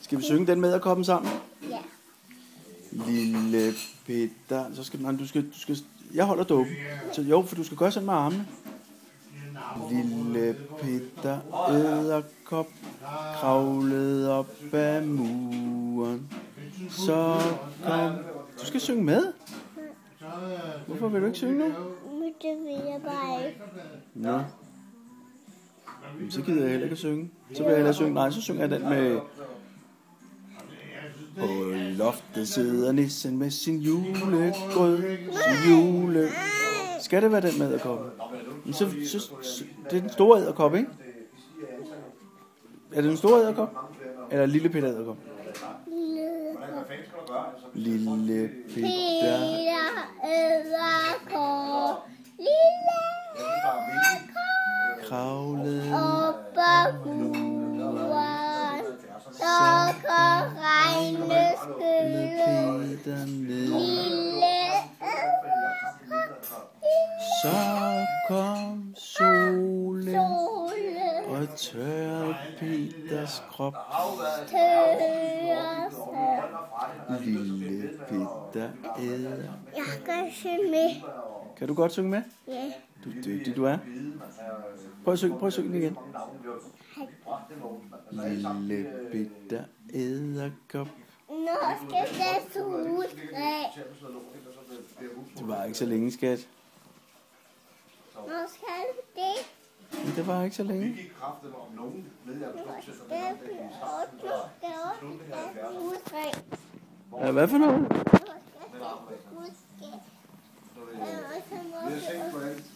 Skal vi synge den med edderkoppen sammen? Ja. Lille Peter, så skal man, du skal, jeg holder dåben. Så jo, for du skal gøre sådan med armene. Lille Peter edderkop kravlede op ad muren. Så kom. Du skal synge med. Hvorfor vil du ikke synge nu? Men det vil jeg bare ikke. Nå. Så gider jeg heller ikke at synge. Så vil jeg hellere synge. Nej, så synger jeg den med... På loftet sidder nissen med sin julegrød. Sin jule... Skal det være den med edderkoppen? Så, det er den store edderkop, ikke? Er det den store edderkop? Eller lille Peter edderkop? Lille Peter edderkop. Lille kravlede op ad muren. Så kom regneskylden. Peter ned. Lille Så kom solen solen og tørrede Peters krop. tørrer sig. Lille Peter æder. Jeg kan synge med. Kan du godt synge med? Ja. Du er dygtig, du er. Prøv at synge den igen. Lille Peter edderkop. Nå skal det solskræk. Det var ikke så længe, skat. Nå skal det. Men det var ikke så længe. Nå skal det solskræk. Ja, hvad for noget? Nå skal det solskræk.